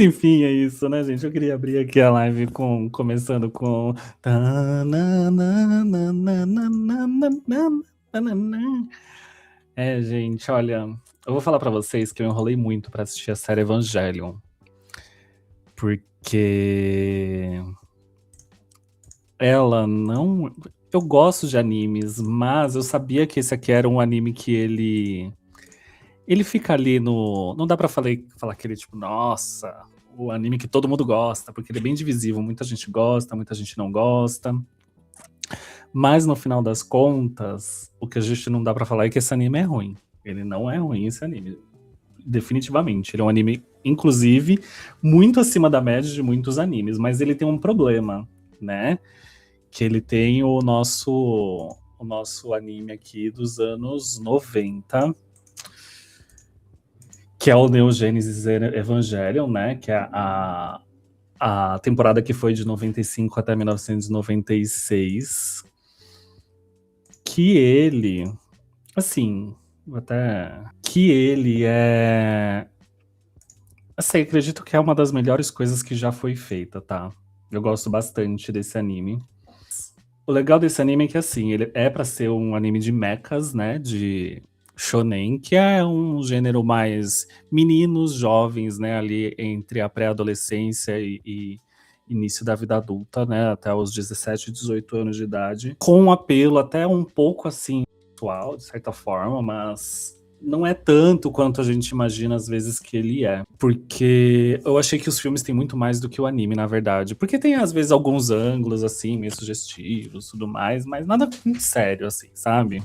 enfim, é isso, né, gente? Eu queria abrir aqui a live começando com. É, gente, olha, eu vou falar pra vocês que eu enrolei muito pra assistir a série Evangelion. Porque ela não. Eu gosto de animes, mas eu sabia que esse aqui era um anime que ele fica ali no. Não dá pra falar que ele, tipo, nossa, o anime que todo mundo gosta, porque ele é bem divisível. Muita gente gosta, muita gente não gosta. Mas no final das contas, o que a gente não dá pra falar é que esse anime é ruim. Ele não é ruim, esse anime. Definitivamente. Ele é um anime, inclusive, muito acima da média de muitos animes. Mas ele tem um problema, né? Que ele tem o nosso anime aqui dos anos 90, que é o Neo Genesis Evangelion, né? Que é a temporada que foi de 95 até 1996. Que ele, assim, até. Que ele é. Assim, acredito que é uma das melhores coisas que já foi feita, tá? Eu gosto bastante desse anime. O legal desse anime é que, assim, ele é pra ser um anime de mechas, né? De shonen, que é um gênero mais meninos, jovens, né? Ali entre a pré-adolescência e início da vida adulta, né? Até os 17, 18 anos de idade. Com um apelo até um pouco, assim, sexual, de certa forma, mas não é tanto quanto a gente imagina às vezes que ele é. Porque eu achei que os filmes têm muito mais do que o anime, na verdade. Porque tem, às vezes, alguns ângulos, assim, meio sugestivos e tudo mais, mas nada muito sério, assim, sabe?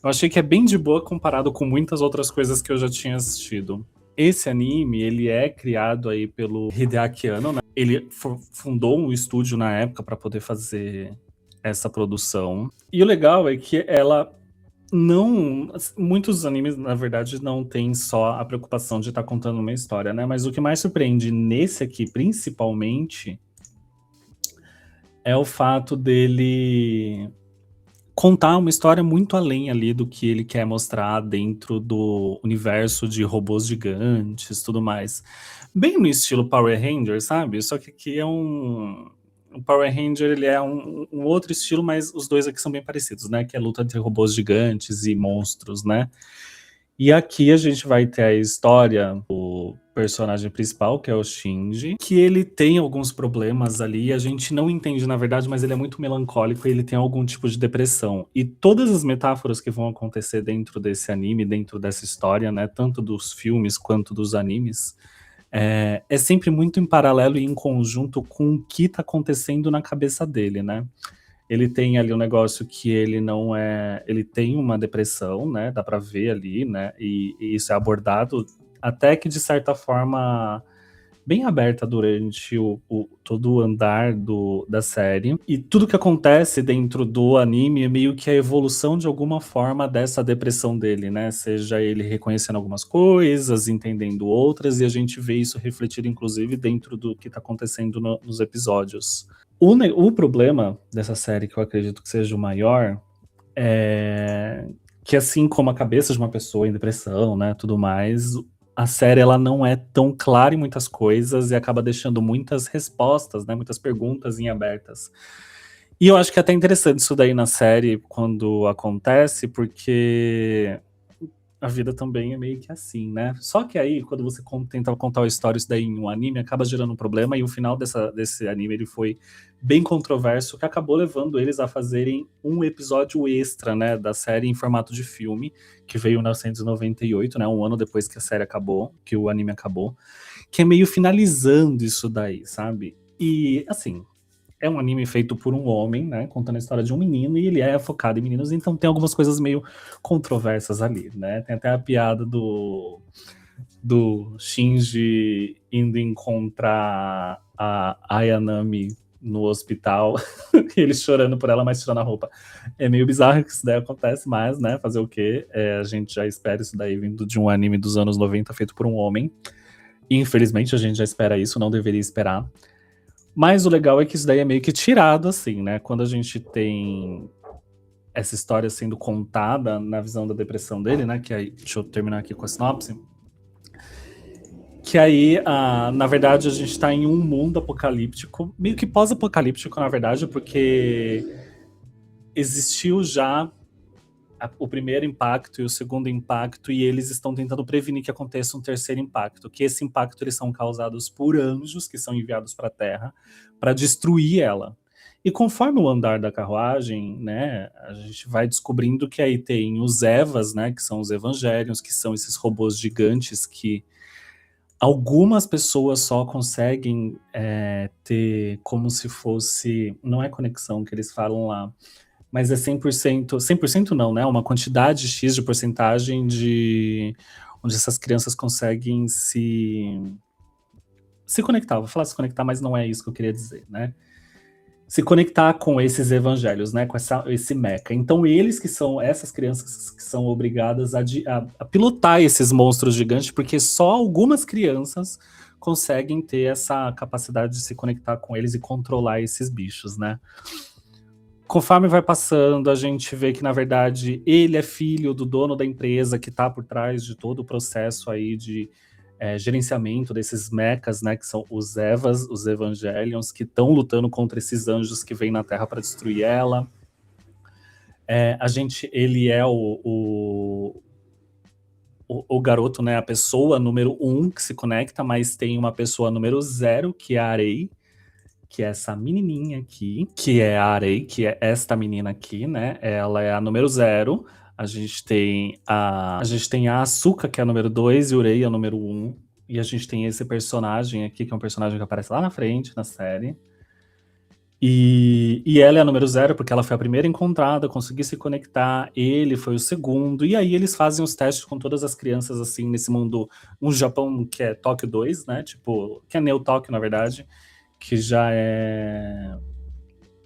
Eu achei que é bem de boa comparado com muitas outras coisas que eu já tinha assistido. Esse anime, ele é criado aí pelo Hideaki Anno, né? Ele fundou um estúdio na época para poder fazer essa produção. E o legal é que ela não. Muitos animes, na verdade, não tem só a preocupação de estar contando uma história, né? Mas o que mais surpreende nesse aqui, principalmente, é o fato dele contar uma história muito além ali do que ele quer mostrar dentro do universo de robôs gigantes e tudo mais. Bem no estilo Power Ranger, sabe? Só que aqui é um. O Power Ranger ele é um outro estilo, mas os dois aqui são bem parecidos, né? Que é luta entre robôs gigantes e monstros, né? E aqui a gente vai ter a história do personagem principal, que é o Shinji, que ele tem alguns problemas ali, a gente não entende na verdade, mas ele é muito melancólico e ele tem algum tipo de depressão. E todas as metáforas que vão acontecer dentro desse anime, dentro dessa história, né, tanto dos filmes quanto dos animes, é sempre muito em paralelo e em conjunto com o que tá acontecendo na cabeça dele, né? Ele tem ali um negócio que ele não é. Ele tem uma depressão, né? Dá pra ver ali, né? E isso é abordado até que, de certa forma, bem aberta durante todo o andar da série. E tudo que acontece dentro do anime é meio que a evolução de alguma forma dessa depressão dele, né? Seja ele reconhecendo algumas coisas, entendendo outras, e a gente vê isso refletido, inclusive, dentro do que tá acontecendo nos episódios. O problema dessa série, que eu acredito que seja o maior, é que, assim como a cabeça de uma pessoa em depressão, né, tudo mais, a série ela não é tão clara em muitas coisas e acaba deixando muitas respostas, né, muitas perguntas em abertas. E eu acho que é até interessante isso daí na série quando acontece, porque a vida também é meio que assim, né? Só que aí, quando você tenta contar a história isso daí em um anime, acaba gerando um problema, e o final desse anime ele foi bem controverso, que acabou levando eles a fazerem um episódio extra, né, da série em formato de filme, que veio em 1998, né, um ano depois que a série acabou, que o anime acabou, que é meio finalizando isso daí, sabe? E, assim, é um anime feito por um homem, né? Contando a história de um menino, e ele é focado em meninos, então tem algumas coisas meio controversas ali, né? Tem até a piada do Shinji indo encontrar a Ayanami no hospital, ele chorando por ela, mas tirando a roupa. É meio bizarro que isso daí acontece, mas, né? Fazer o quê? A gente já espera isso daí vindo de um anime dos anos 90 feito por um homem. E, infelizmente, a gente já espera isso, não deveria esperar. Mas o legal é que isso daí é meio que tirado, assim, né? Quando a gente tem essa história sendo contada na visão da depressão dele, né? Que aí, deixa eu terminar aqui com a sinopse. Que aí, na verdade, a gente tá em um mundo apocalíptico, meio que pós-apocalíptico, na verdade, porque existiu já o primeiro impacto e o segundo impacto, e eles estão tentando prevenir que aconteça um terceiro impacto, que esse impacto eles são causados por anjos que são enviados para a Terra para destruir ela. E conforme o andar da carruagem, né, a gente vai descobrindo que aí tem os Evas, né, que são os Evangelions, que são esses robôs gigantes que algumas pessoas só conseguem ter como se fosse, não é conexão que eles falam lá, mas é 100%, 100% não, né? Uma quantidade X de porcentagem de onde essas crianças conseguem se conectar. Vou falar se conectar, mas não é isso que eu queria dizer, né? Se conectar com esses evangelhos, né? Com esse meca. Então eles que são essas crianças que são obrigadas a pilotar esses monstros gigantes, porque só algumas crianças conseguem ter essa capacidade de se conectar com eles e controlar esses bichos, né? Conforme vai passando, a gente vê que, na verdade, ele é filho do dono da empresa que está por trás de todo o processo aí de gerenciamento desses mechas, né, que são os Evas, os Evangelions, que estão lutando contra esses anjos que vêm na Terra para destruir ela. Ele é o garoto, né, a pessoa número 1 que se conecta, mas tem uma pessoa número 0, que é a Arei, que é essa menininha aqui, que é a Arei, que é esta menina aqui, né? Ela é a número 0. A gente tem a Asuka, que é a número 2, e o Rei é a número 1. E a gente tem esse personagem aqui, que é um personagem que aparece lá na frente, na série. E ela é a número 0, porque ela foi a primeira encontrada, conseguiu se conectar, ele foi o segundo, e aí eles fazem os testes com todas as crianças, assim, nesse mundo, um Japão que é Tóquio 2, né? Tipo, que é Neo Tóquio, na verdade, que já é...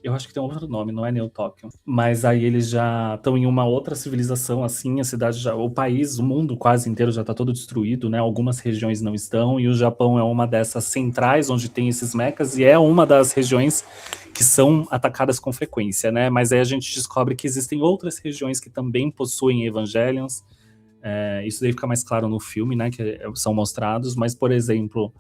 Eu acho que tem outro nome, não é Neo Tóquio. Mas aí eles já estão em uma outra civilização, assim, a cidade já... O país, o mundo quase inteiro já está todo destruído, né? Algumas regiões não estão, e o Japão é uma dessas centrais onde tem esses mechas, e é uma das regiões que são atacadas com frequência, né? Mas aí a gente descobre que existem outras regiões que também possuem Evangelions. Isso daí fica mais claro no filme, né? Que são mostrados, mas, por exemplo...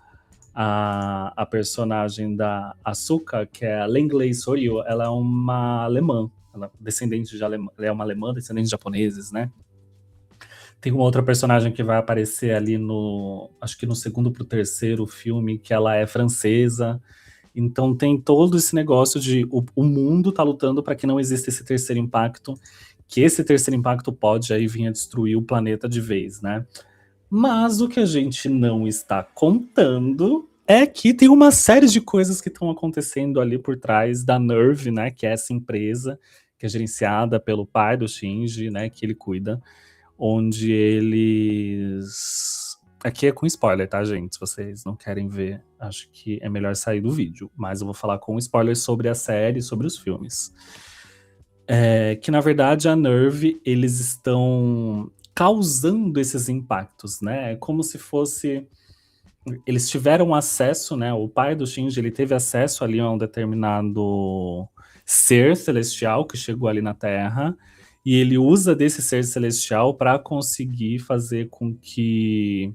A personagem da Asuka, que é a Langley Soryu, ela é uma alemã, ela é uma alemã, descendente de japoneses, né? Tem uma outra personagem que vai aparecer ali acho que no segundo pro terceiro filme, que ela é francesa. Então tem todo esse negócio de o mundo tá lutando para que não exista esse terceiro impacto, que esse terceiro impacto pode aí vir a destruir o planeta de vez, né? Mas o que a gente não está contando é que tem uma série de coisas que estão acontecendo ali por trás da Nerve, né? Que é essa empresa que é gerenciada pelo pai do Shinji, né? Que ele cuida, onde eles... Aqui é com spoiler, tá, gente? Se vocês não querem ver, acho que é melhor sair do vídeo. Mas eu vou falar com spoilers sobre a série, sobre os filmes. Que, na verdade, a Nerve, eles estão causando esses impactos, né? É como se fosse... Eles tiveram acesso, né? O pai do Shinji, ele teve acesso ali a um determinado ser celestial que chegou ali na Terra, e ele usa desse ser celestial para conseguir fazer com que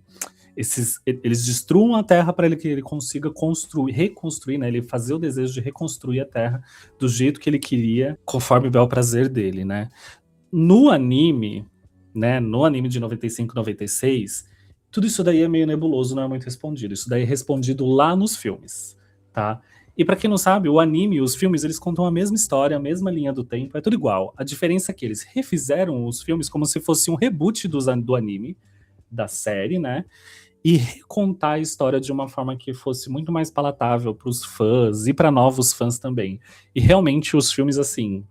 eles destruam a Terra para que ele consiga reconstruir, né? Ele fazer o desejo de reconstruir a Terra do jeito que ele queria, conforme o bel prazer dele, né? No anime, né? No anime de 95, 96, tudo isso daí é meio nebuloso, não é muito respondido. Isso daí é respondido lá nos filmes, tá? E pra quem não sabe, o anime e os filmes, eles contam a mesma história, a mesma linha do tempo, é tudo igual. A diferença é que eles refizeram os filmes como se fosse um reboot do anime, da série, né? E recontar a história de uma forma que fosse muito mais palatável pros fãs e pra novos fãs também. E realmente os filmes, assim,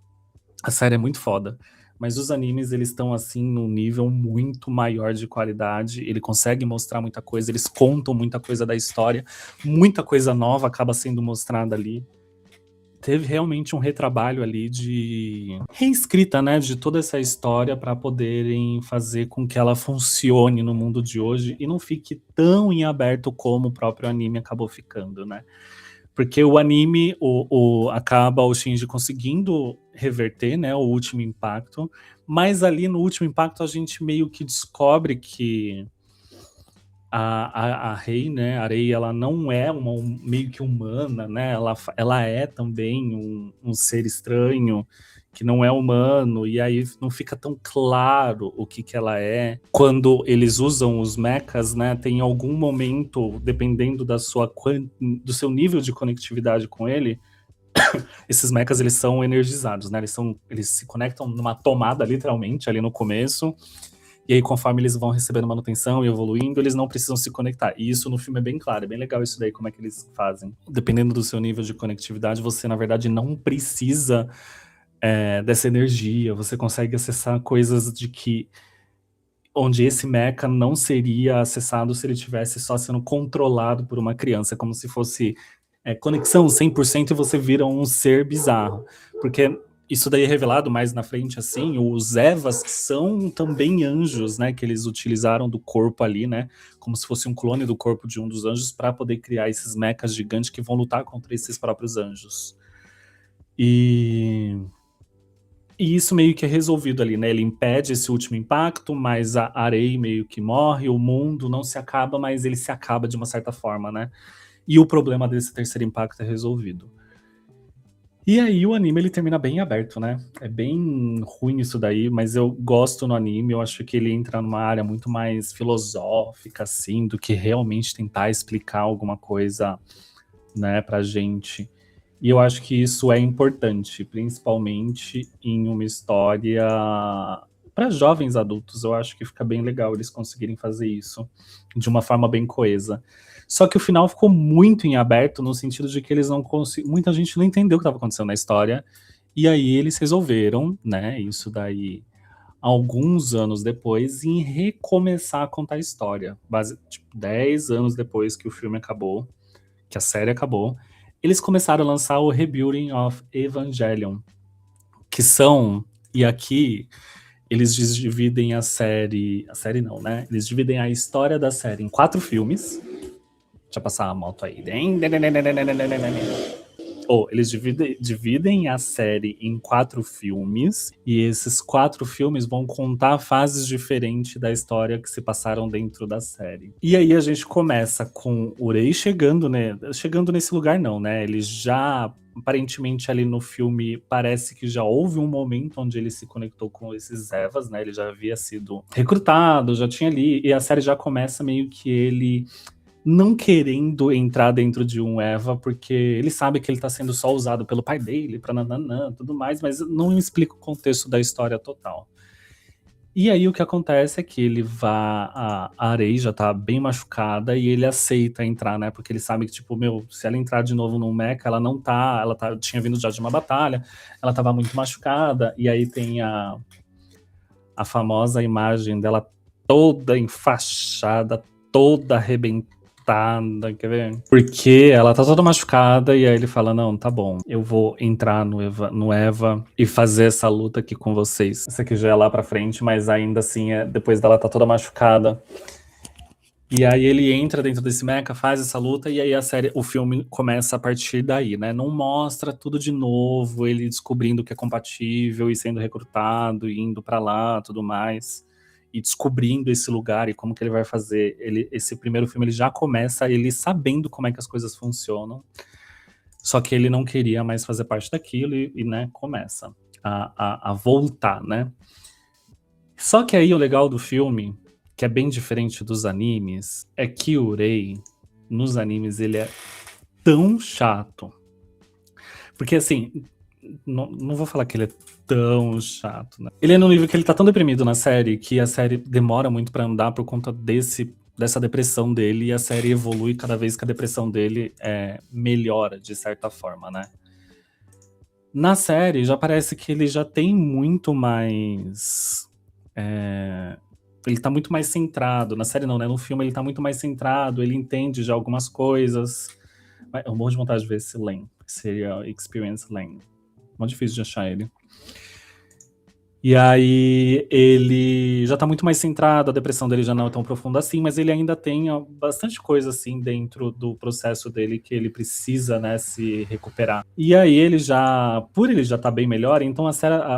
a série é muito foda. Mas os animes, eles estão, assim, num nível muito maior de qualidade. Ele consegue mostrar muita coisa, eles contam muita coisa da história. Muita coisa nova acaba sendo mostrada ali. Teve realmente um retrabalho ali de reescrita, né, de toda essa história para poderem fazer com que ela funcione no mundo de hoje e não fique tão em aberto como o próprio anime acabou ficando, né? Porque o anime acaba o Shinji conseguindo reverter, né, o último impacto, mas ali no último impacto a gente meio que descobre que a Rei, né, a Rei, ela não é meio que humana, né, ela é também um ser estranho, que não é humano, e aí não fica tão claro o que ela é. Quando eles usam os mechas, né, tem algum momento, dependendo do seu nível de conectividade com ele, esses mechas, eles são energizados, né, eles se conectam numa tomada, literalmente, ali no começo, e aí, conforme eles vão recebendo manutenção e evoluindo, eles não precisam se conectar. E isso no filme é bem claro, é bem legal isso daí, como é que eles fazem. Dependendo do seu nível de conectividade, você, na verdade, não precisa dessa energia. Você consegue acessar coisas onde esse mecha não seria acessado se ele tivesse só sendo controlado por uma criança. É como se fosse conexão 100% e você vira um ser bizarro. Porque isso daí é revelado mais na frente, assim, os Evas são também anjos, né, que eles utilizaram do corpo ali, né, como se fosse um clone do corpo de um dos anjos para poder criar esses mechas gigantes que vão lutar contra esses próprios anjos. E isso meio que é resolvido ali, né, ele impede esse último impacto, mas a Arei meio que morre, o mundo não se acaba, mas ele se acaba de uma certa forma, né, e o problema desse terceiro impacto é resolvido. E aí o anime, ele termina bem aberto, né? É bem ruim isso daí, mas eu gosto no anime, eu acho que ele entra numa área muito mais filosófica, assim, do que realmente tentar explicar alguma coisa, né, pra gente. E eu acho que isso é importante, principalmente em uma história para jovens adultos. Eu acho que fica bem legal eles conseguirem fazer isso de uma forma bem coesa. Só que o final ficou muito em aberto, no sentido de que eles não conseguiram. Muita gente não entendeu o que estava acontecendo na história. E aí eles resolveram, né? Isso daí alguns anos depois, em recomeçar a contar a história. Tipo, 10 anos depois que o filme acabou, que a série acabou, eles começaram a lançar o Rebuilding of Evangelion, que são, e aqui eles dividem a série não, né? Eles dividem a história da série em 4 filmes. Deixa eu passar a moto aí. Eles dividem a série em 4 filmes, e esses 4 filmes vão contar fases diferentes da história que se passaram dentro da série. E aí a gente começa com o Rei chegando, né? Chegando nesse lugar não, né? Ele já, aparentemente ali no filme, parece que já houve um momento onde ele se conectou com esses Evas, né? Ele já havia sido recrutado, já tinha ali, e a série já começa meio que ele não querendo entrar dentro de um Eva, porque ele sabe que ele tá sendo só usado pelo pai dele, pra nananã, tudo mais, mas não explica o contexto da história total. E aí o que acontece é que a Arei já tá bem machucada e ele aceita entrar, né, porque ele sabe que, tipo, se ela entrar de novo no mecha, tinha vindo já de uma batalha, ela tava muito machucada, e aí tem a famosa imagem dela toda enfaixada, toda arrebentada, quer ver? Porque ela tá toda machucada e aí ele fala, não, tá bom, eu vou entrar no Eva e fazer essa luta aqui com vocês. Isso aqui já é lá pra frente, mas ainda assim, depois dela tá toda machucada. E aí ele entra dentro desse mecha, faz essa luta, e aí o filme começa a partir daí, né? Não mostra tudo de novo, ele descobrindo que é compatível e sendo recrutado, e indo pra lá, tudo mais, e descobrindo esse lugar e como que ele vai fazer. Esse primeiro filme, ele já começa ele sabendo como é que as coisas funcionam, só que ele não queria mais fazer parte daquilo e né, começa a voltar, né? Só que aí o legal do filme, que é bem diferente dos animes, é que o Rei, nos animes, ele é tão chato. Porque assim, não vou falar que ele é tão chato, né? Ele é no nível que ele tá tão deprimido na série, que a série demora muito pra andar por conta dessa depressão dele, e a série evolui cada vez que a depressão dele melhora, de certa forma, né? Na série, já parece que ele já tem muito mais... ele tá muito mais centrado. Na série não, né? No filme ele tá muito mais centrado, ele entende já algumas coisas. Eu morro de vontade de ver esse Len. Seria Experience Len. Muito difícil de achar ele. E aí ele já tá muito mais centrado, a depressão dele já não é tão profunda assim, mas ele ainda tem bastante coisa assim dentro do processo dele que ele precisa, né, se recuperar. E aí por ele já tá bem melhor, então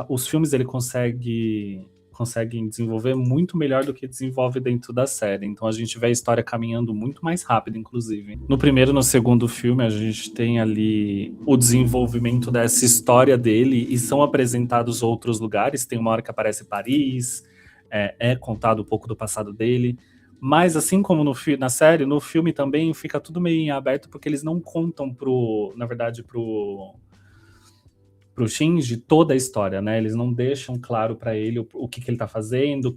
os filmes ele consegue conseguem desenvolver muito melhor do que desenvolve dentro da série. Então a gente vê a história caminhando muito mais rápido, inclusive. No primeiro e no segundo filme, a gente tem ali o desenvolvimento dessa história dele e são apresentados outros lugares. Tem uma hora que aparece Paris, é contado um pouco do passado dele. Mas assim como na série, no filme também fica tudo meio em aberto, porque eles não contam na verdade, pro Shinji toda a história, né? Eles não deixam claro para ele o que ele tá fazendo,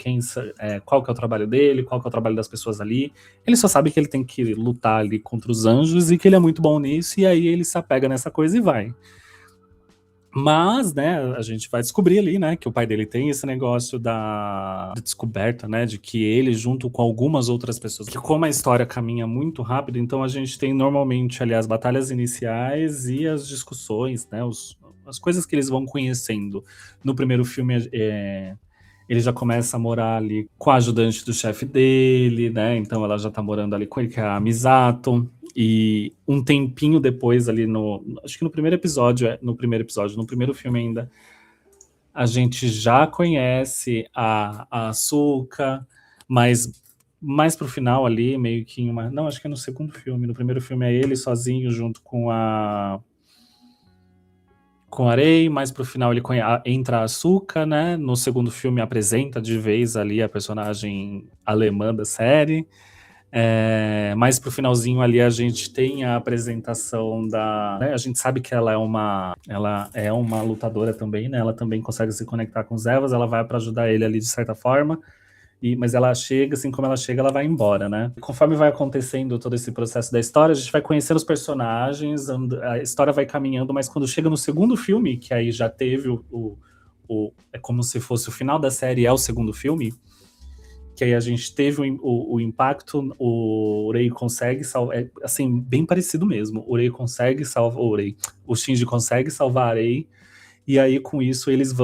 qual que é o trabalho dele, qual que é o trabalho das pessoas ali. Ele só sabe que ele tem que lutar ali contra os anjos e que ele é muito bom nisso, e aí ele se apega nessa coisa e vai. Mas, né, a gente vai descobrir ali, né, que o pai dele tem esse negócio da descoberta, né, de que ele, junto com algumas outras pessoas, que como a história caminha muito rápido, então a gente tem normalmente ali as batalhas iniciais e as discussões, né, as coisas que eles vão conhecendo. No primeiro filme, ele já começa a morar ali com a ajudante do chefe dele, né, então ela já tá morando ali com ele, que é a Misato. E um tempinho depois ali acho que no primeiro filme ainda, a gente já conhece a Asuka, mas mais pro final ali, meio que não, acho que é no segundo filme. No primeiro filme é ele sozinho junto com a Rei, mais pro final ele entra a Asuka, né? No segundo filme apresenta de vez ali a personagem alemã da série. Mais pro finalzinho ali a gente tem a apresentação né, a gente sabe que ela é uma lutadora também, né? Ela também consegue se conectar com os Evas, ela vai para ajudar ele ali de certa forma. Mas ela chega, assim como ela chega, ela vai embora, né? E conforme vai acontecendo todo esse processo da história, a gente vai conhecendo os personagens, a história vai caminhando, mas quando chega no segundo filme, que aí já teve é como se fosse o final da série, é o segundo filme, que aí a gente teve o impacto, o Rei consegue salvar, assim, bem parecido mesmo, o Rei consegue salvar, o Shinji consegue salvar a Rei, e aí com isso eles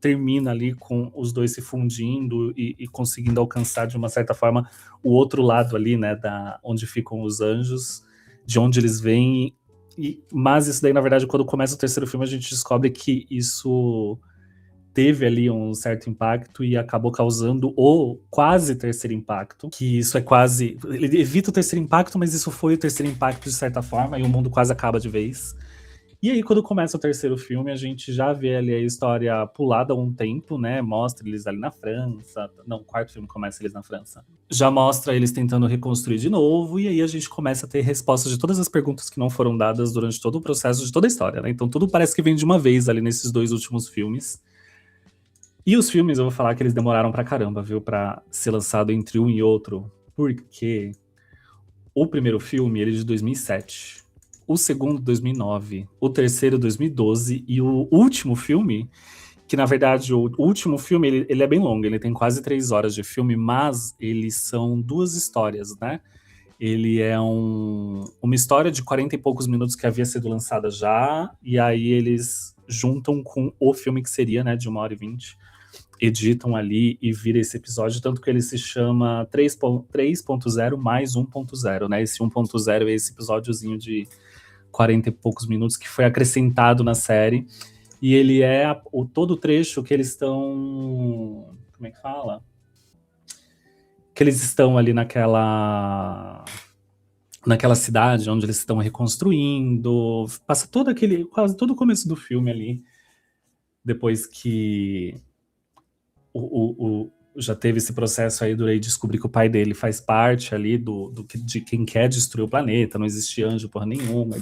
termina ali com os dois se fundindo e conseguindo alcançar de uma certa forma o outro lado ali, né, onde ficam os anjos, de onde eles vêm, mas isso daí, na verdade, quando começa o terceiro filme, a gente descobre que isso teve ali um certo impacto e acabou causando o quase terceiro impacto, que isso é quase... Ele evita o terceiro impacto, mas isso foi o terceiro impacto de certa forma, e o mundo quase acaba de vez. E aí, quando começa o terceiro filme, a gente já vê ali a história pulada há um tempo, né? Mostra eles ali na França. Não, o quarto filme começa eles na França. Já mostra eles tentando reconstruir de novo, e aí a gente começa a ter respostas de todas as perguntas que não foram dadas durante todo o processo de toda a história, né? Então tudo parece que vem de uma vez ali nesses dois últimos filmes. E os filmes, eu vou falar que eles demoraram pra caramba, viu? Pra ser lançado entre um e outro. Porque o primeiro filme, ele é de 2007. O segundo, 2009. O terceiro, 2012. E o último filme, que na verdade o último filme, ele é bem longo. Ele tem quase 3 horas de filme, mas eles são 2 histórias, né? Ele é uma história de 40 e poucos minutos que havia sido lançada já. E aí eles juntam com o filme que seria, né? De 1h20. Editam ali e vira esse episódio, tanto que ele se chama 3.0 mais 1.0, né? Esse 1.0 é esse episódiozinho de 40 e poucos minutos que foi acrescentado na série. E ele é todo o trecho que eles estão... Como é que fala? Que eles estão ali naquela cidade onde eles estão reconstruindo. Passa quase todo o começo do filme ali. Depois que já teve esse processo aí do Rei descobrir que o pai dele faz parte ali de quem quer destruir o planeta, não existe anjo porra nenhuma,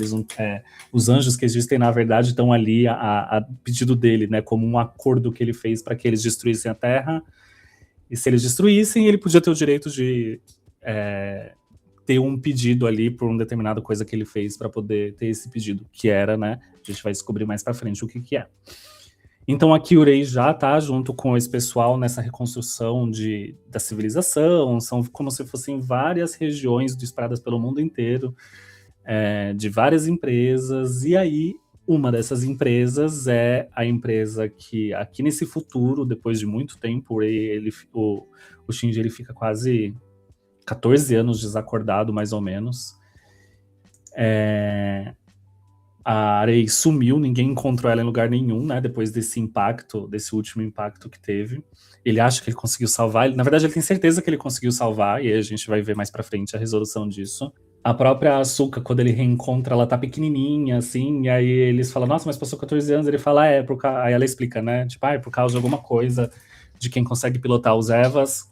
os anjos que existem na verdade estão ali a pedido dele, né, como um acordo que ele fez para que eles destruíssem a Terra, e se eles destruíssem, ele podia ter o direito de ter um pedido ali por uma determinada coisa que ele fez para poder ter esse pedido, que era, né, a gente vai descobrir mais para frente o que é. Então aqui o Rei já tá junto com esse pessoal nessa reconstrução da civilização, são como se fossem várias regiões disparadas pelo mundo inteiro, de várias empresas, e aí uma dessas empresas é a empresa que aqui nesse futuro, depois de muito tempo, o Shinji ele fica quase 14 anos desacordado, mais ou menos. a Rei sumiu, ninguém encontrou ela em lugar nenhum, né? Depois desse impacto, desse último impacto que teve. Ele acha que ele conseguiu salvar. Na verdade, ele tem certeza que ele conseguiu salvar, e aí a gente vai ver mais pra frente a resolução disso. A própria Asuka, quando ele reencontra, ela tá pequenininha, assim, e aí eles falam, nossa, mas passou 14 anos. Ele fala, aí ela explica, né? Tipo, é por causa de alguma coisa de quem consegue pilotar os Evas,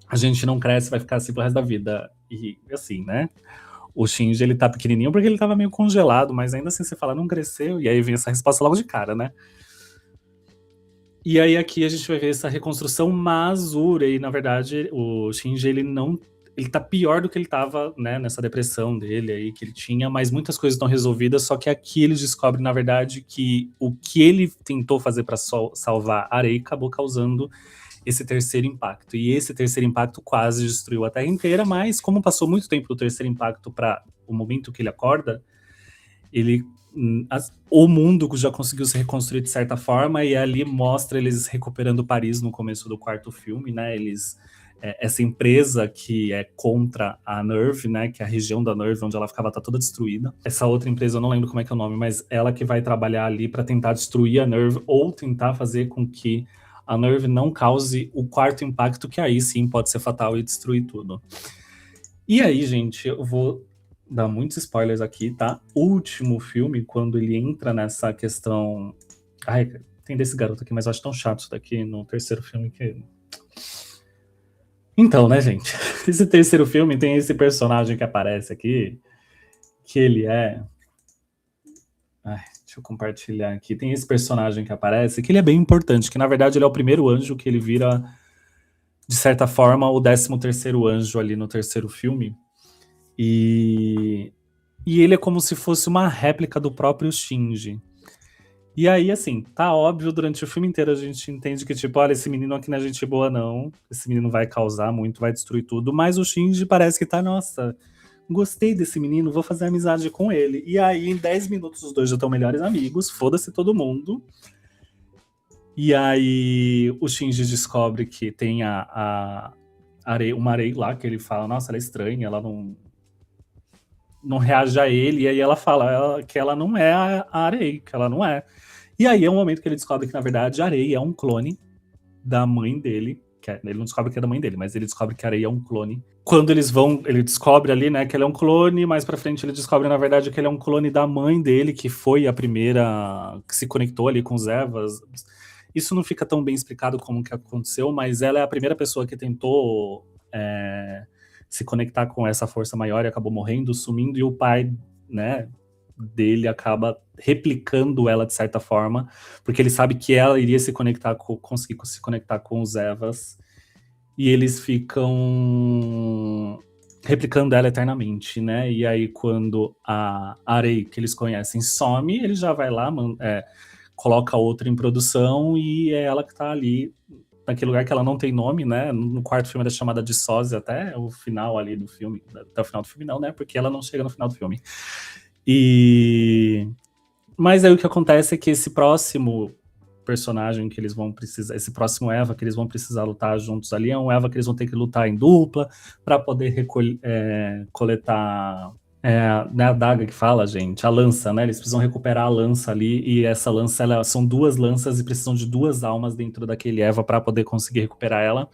a gente não cresce, vai ficar assim pro resto da vida. E assim, né? O Shinji, ele tá pequenininho porque ele tava meio congelado, mas ainda assim você fala, não cresceu, e aí vem essa resposta logo de cara, né? E aí aqui a gente vai ver essa reconstrução, mas o Urei, na verdade, o Shinji, ele tá pior do que ele tava, né, nessa depressão dele aí que ele tinha, mas muitas coisas estão resolvidas, só que aqui eles descobrem, na verdade, que o que ele tentou fazer pra salvar Arei acabou causando esse terceiro impacto. E esse terceiro impacto quase destruiu a Terra inteira, mas como passou muito tempo do terceiro impacto para o momento que ele acorda, o mundo já conseguiu se reconstruir de certa forma, e ali mostra eles recuperando Paris no começo do quarto filme, né? Essa empresa que é contra a Nerve, né? Que é a região da Nerve onde ela ficava tá toda destruída. Essa outra empresa, eu não lembro como é que é o nome, mas ela que vai trabalhar ali para tentar destruir a Nerve ou tentar fazer com que a Nerve não cause o quarto impacto, que aí sim pode ser fatal e destruir tudo. E aí, gente, eu vou dar muitos spoilers aqui, tá? O último filme, quando ele entra nessa questão... Ai, tem desse garoto aqui, mas eu acho tão chato isso daqui no terceiro filme que... Então, né, gente? Esse terceiro filme tem esse personagem que aparece aqui, que ele é... Ai, deixa eu compartilhar aqui. Tem esse personagem que aparece, que ele é bem importante, que na verdade ele é o primeiro anjo, que ele vira, de certa forma, o 13º anjo ali no terceiro filme. E ele é como se fosse uma réplica do próprio Shinji. E aí, assim, tá óbvio, durante o filme inteiro a gente entende que, tipo, olha, esse menino aqui não é gente boa, não. Esse menino vai causar muito, vai destruir tudo. Mas o Shinji parece que tá, nossa, gostei desse menino, vou fazer amizade com ele. E aí, em 10 minutos, os dois já estão melhores amigos, foda-se todo mundo. E aí, o Shinji descobre que tem uma Arei lá, que ele fala, nossa, ela é estranha, ela não reage a ele, e aí ela fala que ela não é a Arei, que ela não é. E aí é um momento que ele descobre que, na verdade, a Arei é um clone da mãe dele. Ele não descobre que é da mãe dele, mas ele descobre que a Arei é um clone. Quando ele descobre ali, né, que ele é um clone, mais pra frente ele descobre, na verdade, que ele é um clone da mãe dele, que foi a primeira que se conectou ali com os Evas. Isso não fica tão bem explicado como que aconteceu, mas ela é a primeira pessoa que tentou se conectar com essa força maior e acabou morrendo, sumindo, e o pai, né, dele acaba replicando ela de certa forma, porque ele sabe que ela iria conseguir se conectar com os Evas, e eles ficam replicando ela eternamente, né? E aí quando a Arei, que eles conhecem, some, ele já vai lá, coloca outra em produção, e é ela que tá ali naquele lugar que ela não tem nome, né? No quarto filme ela é chamada de Sósia até o final ali do filme. Até o final do filme não, né? Porque ela não chega no final do filme. Mas aí o que acontece é que esse próximo personagem que eles vão precisar, esse próximo Eva que eles vão precisar lutar juntos ali, é um Eva que eles vão ter que lutar em dupla para poder coletar né, a daga que fala, gente, a lança, né? Eles precisam recuperar a lança ali, e essa lança, são 2 lanças e precisam de 2 almas dentro daquele Eva para poder conseguir recuperar ela.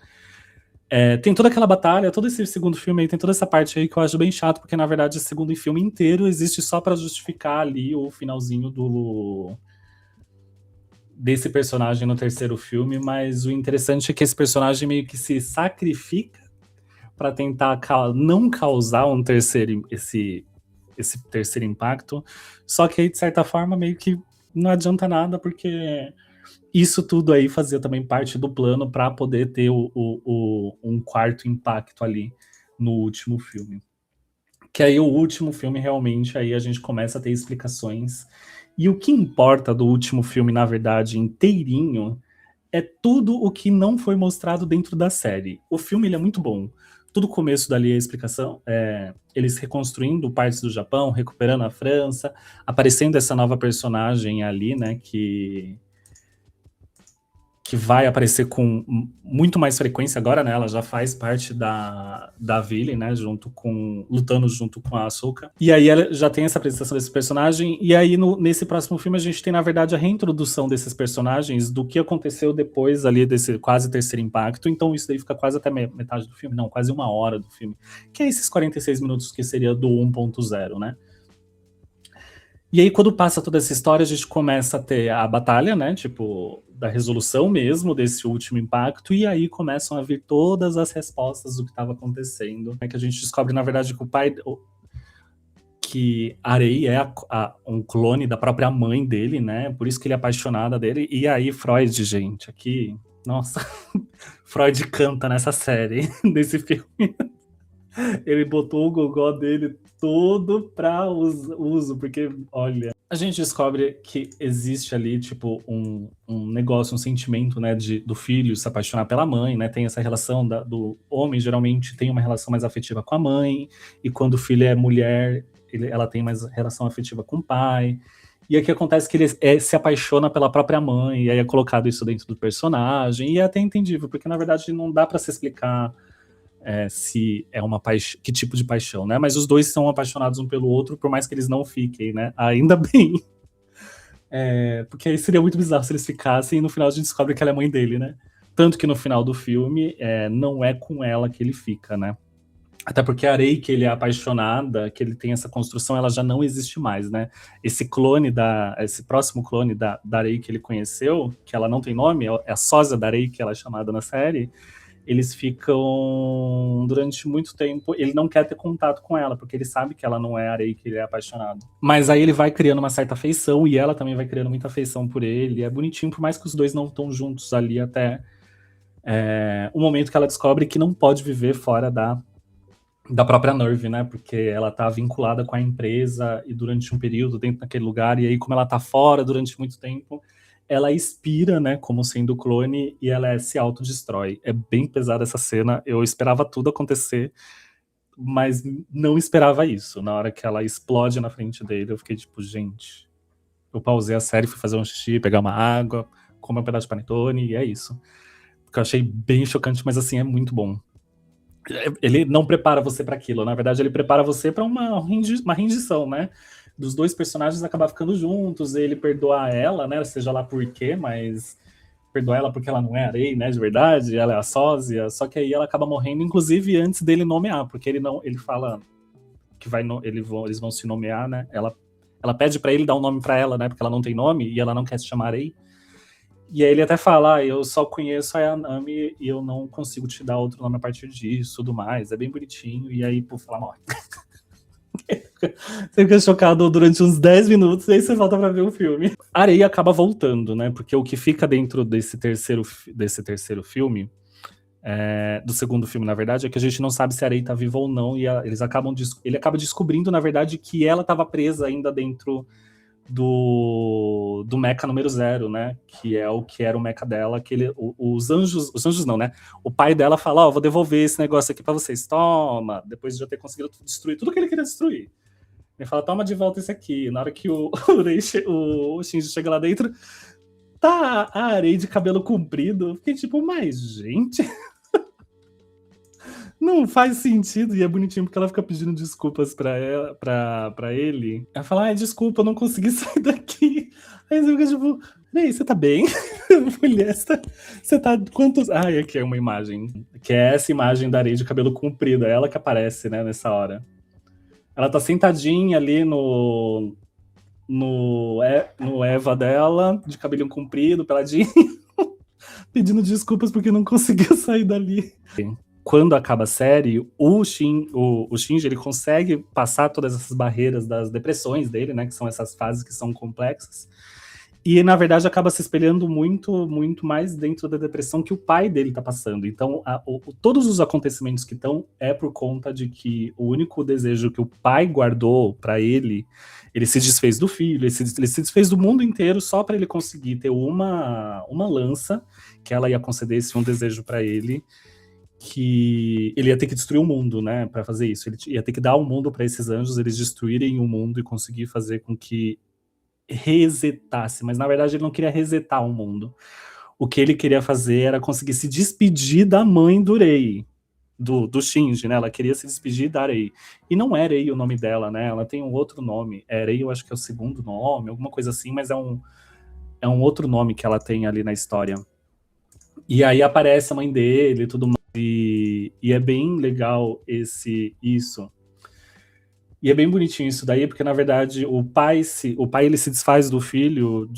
Tem toda aquela batalha, todo esse segundo filme aí, tem toda essa parte aí que eu acho bem chato, porque na verdade esse segundo filme inteiro existe só para justificar ali o finalzinho desse personagem no terceiro filme, mas o interessante é que esse personagem meio que se sacrifica para tentar não causar esse terceiro impacto, só que aí de certa forma meio que não adianta nada, porque isso tudo aí fazia também parte do plano para poder ter um quarto impacto ali no último filme. Que aí o último filme realmente aí a gente começa a ter explicações. E o que importa do último filme, na verdade, inteirinho, é tudo o que não foi mostrado dentro da série. O filme ele é muito bom. Tudo começo dali a explicação, eles reconstruindo partes do Japão, recuperando a França, aparecendo essa nova personagem ali, né, que que vai aparecer com muito mais frequência agora, né? Ela já faz parte da Vili, né? Lutando junto com a Asuka. E aí ela já tem essa apresentação desse personagem. E aí nesse próximo filme a gente tem, na verdade, a reintrodução desses personagens, do que aconteceu depois ali desse quase terceiro impacto. Então isso daí fica quase até metade do filme, não, quase 1 hora do filme. Que é esses 46 minutos que seria do 1.0, né? E aí, quando passa toda essa história, a gente começa a ter a batalha, né? Tipo, da resolução mesmo desse último impacto, e aí começam a vir todas as respostas do que estava acontecendo. É que a gente descobre, na verdade, que o pai. Que Arei é um clone da própria mãe dele, né? Por isso que ele é apaixonado dele. E aí, Freud, gente, aqui. Nossa, Freud canta nessa série, nesse filme. Ele botou o gogó dele todo pra uso, porque, olha. A gente descobre que existe ali, tipo, um negócio, um sentimento, né, do filho se apaixonar pela mãe, né? Tem essa relação do homem, geralmente tem uma relação mais afetiva com a mãe, e quando o filho é mulher, ela tem mais relação afetiva com o pai. E aqui acontece que ele se apaixona pela própria mãe, e aí é colocado isso dentro do personagem, e é até entendível, porque na verdade não dá pra se explicar se é uma paixão, que tipo de paixão, né? Mas os dois são apaixonados um pelo outro, por mais que eles não fiquem, né? Ainda bem. Porque aí seria muito bizarro se eles ficassem e no final a gente descobre que ela é mãe dele, né? Tanto que no final do filme não é com ela que ele fica, né? Até porque a Rei, que ele é apaixonada, que ele tem essa construção, ela já não existe mais, né? Esse próximo clone da Rei que ele conheceu, que ela não tem nome, é a sósia da Rei, que ela é chamada na série. Eles ficam durante muito tempo. Ele não quer ter contato com ela, porque ele sabe que ela não é a Arei, que ele é apaixonado. Mas aí ele vai criando uma certa afeição, e ela também vai criando muita afeição por ele. É bonitinho, por mais que os dois não estão juntos ali até o momento que ela descobre que não pode viver fora da própria Nerve, né? Porque ela tá vinculada com a empresa e durante um período dentro daquele lugar, e aí como ela tá fora durante muito tempo, ela expira, né, como sendo clone, e ela se autodestrói. É bem pesada essa cena, eu esperava tudo acontecer, mas não esperava isso. Na hora que ela explode na frente dele, eu fiquei tipo, gente... Eu pausei a série, fui fazer um xixi, pegar uma água, comer um pedaço de panetone, e é isso. Porque eu achei bem chocante, mas assim, é muito bom. Ele não prepara você para aquilo, na verdade ele prepara você para uma rendição, né? Dos dois personagens acabar ficando juntos, ele perdoar ela, né? Seja lá por quê, mas perdoar ela porque ela não é a Rei, né? De verdade, ela é a sósia. Só que aí ela acaba morrendo, inclusive antes dele nomear, porque ele fala que eles vão se nomear, né? Ela pede para ele dar um nome para ela, né? Porque ela não tem nome e ela não quer se chamar Rei. E aí ele até fala, eu só conheço a Yanami e eu não consigo te dar outro nome a partir disso, tudo mais. É bem bonitinho. E aí, puf, ela morre. Você fica chocado durante uns 10 minutos e aí você volta pra ver o filme. A Areia acaba voltando, né? Porque o que fica dentro desse terceiro filme, do segundo filme, na verdade, é que a gente não sabe se a Areia tá viva ou não. E ele acaba descobrindo, na verdade, que ela tava presa ainda dentro do Mecha número 0, né? Que é o que era o Mecha dela, que os anjos não, né? O pai dela fala, vou devolver esse negócio aqui pra vocês, toma, depois de já ter conseguido destruir tudo que ele queria destruir. Ele fala, toma de volta esse aqui. Na hora que o Shinji chega lá dentro, tá a Arei de cabelo comprido. Eu fiquei tipo, mas gente... Não faz sentido, e é bonitinho porque ela fica pedindo desculpas pra ele. Ela fala, desculpa, eu não consegui sair daqui. Aí você fica tipo, ei, você tá bem? Mulher, você tá quantos... aqui é uma imagem, que é essa imagem da Arei de cabelo comprido, é ela que aparece, né, nessa hora. Ela tá sentadinha ali no Eva dela, de cabelinho comprido, peladinho, pedindo desculpas porque não conseguiu sair dali. Quando acaba a série, o Shinji ele consegue passar todas essas barreiras das depressões dele, né, que são essas fases que são complexas, e na verdade acaba se espelhando muito, muito mais dentro da depressão que o pai dele tá passando. Então, todos os acontecimentos que estão é por conta de que o único desejo que o pai guardou para ele se desfez do filho, ele se desfez do mundo inteiro só para ele conseguir ter uma lança que ela ia conceder esse um desejo para ele, que ele ia ter que destruir o mundo, né, para fazer isso. Ele ia ter que dar o mundo para esses anjos, eles destruírem o mundo e conseguir fazer com que resetasse. Mas na verdade ele não queria resetar o mundo. o que ele queria fazer era conseguir se despedir da mãe do Rei, do Shinji, né? Ela queria se despedir da Rei. E não é Rei o nome dela, né? Ela tem um outro nome. Rei, eu acho que é o segundo nome, alguma coisa assim, mas é um outro nome que ela tem ali na história. E aí aparece a mãe dele e tudo mais. E é bem legal isso. E é bem bonitinho isso daí, porque na verdade o pai ele se desfaz do filho,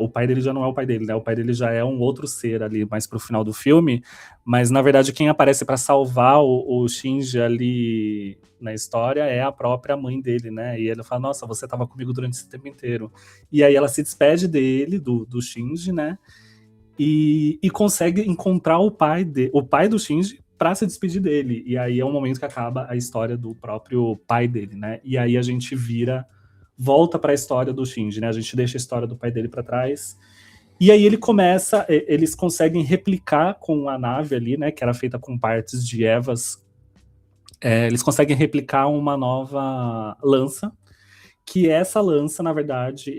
o pai dele já não é o pai dele, né? O pai dele já é um outro ser ali mais pro final do filme, mas na verdade quem aparece para salvar o Shinji ali na história é a própria mãe dele, né? E ele fala: "Nossa, você tava comigo durante esse tempo inteiro". E aí ela se despede dele, do Shinji, né? E consegue encontrar o pai do Shinji para se despedir dele. E aí é um momento que acaba a história do próprio pai dele, né? E aí a gente volta para a história do Shinji, né? A gente deixa a história do pai dele para trás. E aí eles conseguem replicar com a nave ali, né? Que era feita com partes de Evas. Eles conseguem replicar uma nova lança. Que essa lança, na verdade,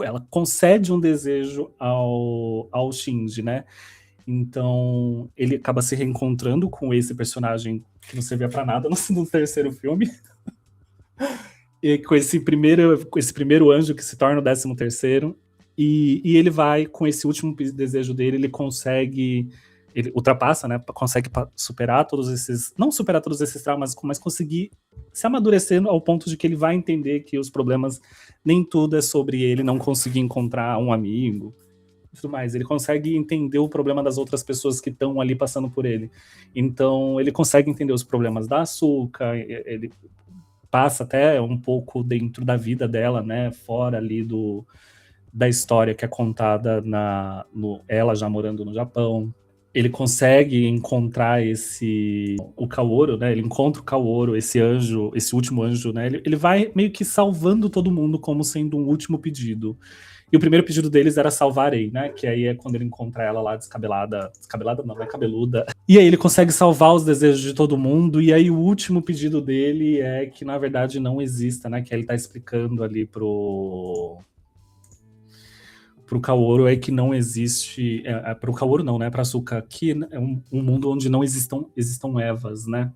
ela concede um desejo ao Shinji, né? Então, ele acaba se reencontrando com esse personagem que não servia pra nada no terceiro filme. E com esse primeiro anjo que se torna o 13º. E ele vai, com esse último desejo dele, ele ultrapassa, né? Consegue superar todos esses. Não superar todos esses traumas, mas conseguir se amadurecendo ao ponto de que ele vai entender que os problemas, nem tudo é sobre ele não conseguir encontrar um amigo e tudo mais. Ele consegue entender o problema das outras pessoas que estão ali passando por ele. Então, ele consegue entender os problemas da Asuka, ele passa até um pouco dentro da vida dela, né? Fora ali da história que é contada ela já morando no Japão. Ele consegue encontrar o Kaoru, né? Ele encontra o Kaoru, esse último anjo, né? Ele vai meio que salvando todo mundo como sendo um último pedido. E o primeiro pedido deles era salvar a Rei, né? Que aí é quando ele encontra ela lá descabelada. Descabelada não, é cabeluda. E aí ele consegue salvar os desejos de todo mundo. E aí o último pedido dele é que, na verdade, não exista, né? Que ele tá explicando ali pro Kaoru é que não existe. Pro Kaoru não, né? Pra Asuka, que é um mundo onde não existam Evas, né?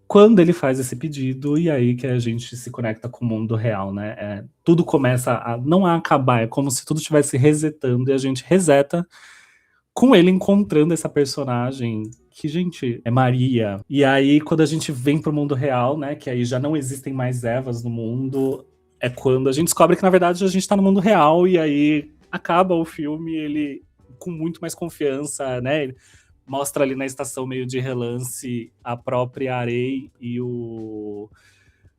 Quando ele faz esse pedido, e aí que a gente se conecta com o mundo real, né? Tudo começa a não a acabar, é como se tudo estivesse resetando, e a gente reseta com ele encontrando essa personagem, que, gente, é Maria. E aí, quando a gente vem pro mundo real, né? Que aí já não existem mais Evas no mundo, é quando a gente descobre que, na verdade, a gente tá no mundo real, e aí acaba o filme, ele com muito mais confiança, né? Ele mostra ali na estação meio de relance a própria Arei e o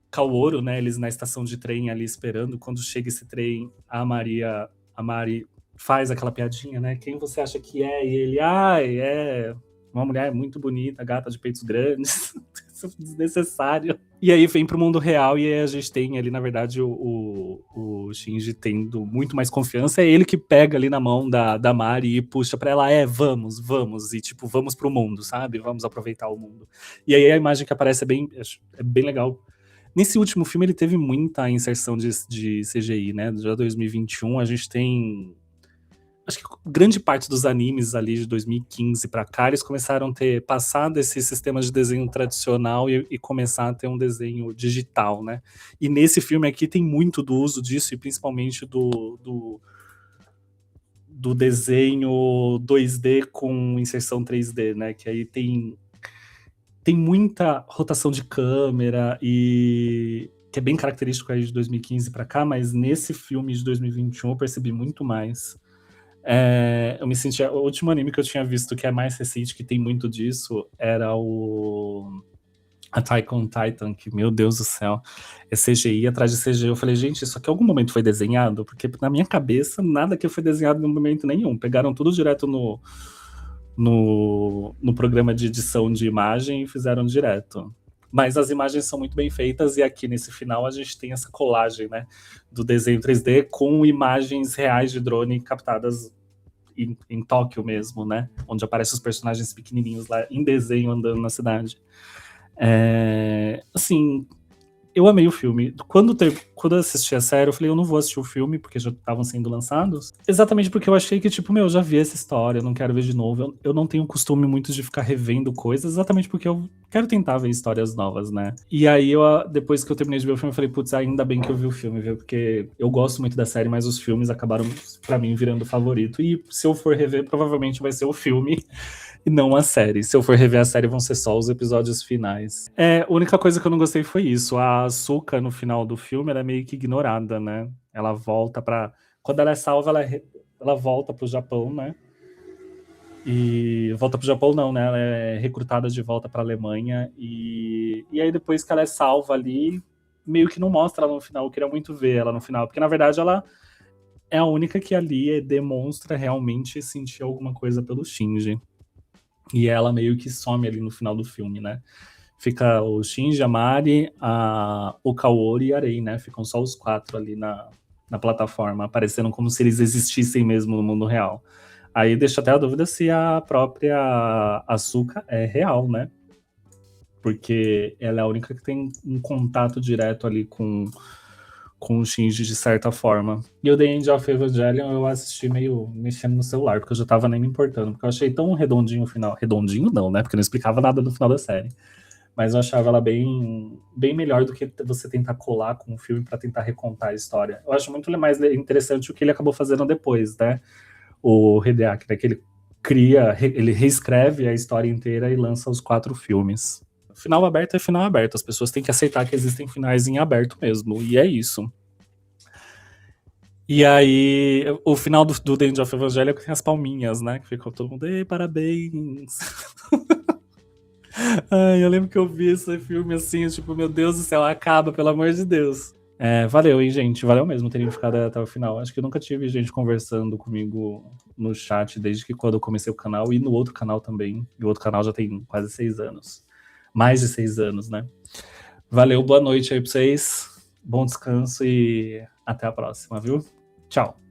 Kaoru, né? Eles na estação de trem ali esperando. Quando chega esse trem, a Mari faz aquela piadinha, né? Quem você acha que é? E ele, é uma mulher muito bonita, gata de peitos grandes. Desnecessário. E aí vem pro mundo real e aí a gente tem ali, na verdade, o Shinji tendo muito mais confiança. É ele que pega ali na mão da Mari e puxa pra ela, vamos. E tipo, vamos pro mundo, sabe? Vamos aproveitar o mundo. E aí a imagem que aparece é bem legal. Nesse último filme ele teve muita inserção de CGI, né? Já 2021 a gente tem... Acho que grande parte dos animes ali de 2015 pra cá, eles começaram a ter passado esse sistema de desenho tradicional e começar a ter um desenho digital, né? E nesse filme aqui tem muito do uso disso, e principalmente do desenho 2D com inserção 3D, né? Que aí tem muita rotação de câmera e que é bem característico aí de 2015 pra cá, mas nesse filme de 2021 eu percebi muito mais. Eu me senti... O último anime que eu tinha visto que é mais recente, que tem muito disso, era o Attack on Titan, que, meu Deus do céu, é CGI atrás de CGI. Eu falei, gente, isso aqui em algum momento foi desenhado? Porque na minha cabeça, nada que foi desenhado em momento nenhum. Pegaram tudo direto no programa de edição de imagem e fizeram direto. Mas as imagens são muito bem feitas, e aqui nesse final a gente tem essa colagem, né, do desenho 3D com imagens reais de drone captadas em Tóquio mesmo, né, onde aparecem os personagens pequenininhos lá em desenho andando na cidade. Assim, Eu amei o filme. Quando eu assisti a série, eu falei, eu não vou assistir o filme, porque já estavam sendo lançados. Exatamente porque eu achei que, tipo, meu, eu já vi essa história, eu não quero ver de novo. Eu não tenho costume muito de ficar revendo coisas, exatamente porque eu quero tentar ver histórias novas, né? E aí, depois que eu terminei de ver o filme, eu falei, putz, ainda bem que eu vi o filme, viu? Porque eu gosto muito da série, mas os filmes acabaram, pra mim, virando favorito. E se eu for rever, provavelmente vai ser o filme e não a série. Se eu for rever a série, vão ser só os episódios finais. A única coisa que eu não gostei foi isso. A Asuka, no final do filme, ela é meio que ignorada, né? Ela volta pra... Quando ela é salva, ela volta pro Japão, né? E volta pro Japão não, né? Ela é recrutada de volta pra Alemanha. E aí depois que ela é salva ali, meio que não mostra ela no final. Eu queria muito ver ela no final. Porque, na verdade, ela é a única que ali demonstra realmente sentir alguma coisa pelo Shinji. E ela meio que some ali no final do filme, né? Fica o Shinji, a Mari, o Kaori e a Rei, né? Ficam só os 4 ali na plataforma, aparecendo como se eles existissem mesmo no mundo real. Aí deixa até a dúvida se a própria Asuka é real, né? Porque ela é a única que tem um contato direto ali com o Shinji de certa forma. E o The End of Evangelion eu assisti meio mexendo no celular, porque eu já tava nem me importando, porque eu achei tão redondinho o final. Redondinho não, né? Porque não explicava nada no final da série. Mas eu achava ela bem, bem melhor do que você tentar colar com o filme para tentar recontar a história. Eu acho muito mais interessante o que ele acabou fazendo depois, né? O Hideaki, né? Que ele ele reescreve a história inteira e lança os 4 filmes. Final aberto é final aberto. As pessoas têm que aceitar que existem finais em aberto mesmo. E é isso. E aí, o final do The End of Evangelion tem as palminhas, né? Que ficou todo mundo, ei, parabéns. Ai, eu lembro que eu vi esse filme assim, tipo, meu Deus do céu, acaba, pelo amor de Deus. Valeu, hein, gente? Valeu mesmo terem ficado até o final. Acho que eu nunca tive gente conversando comigo no chat desde que quando eu comecei o canal e no outro canal também. E o outro canal já tem quase 6 anos. Mais de 6 anos, né? Valeu, boa noite aí pra vocês. Bom descanso e até a próxima, viu? Tchau.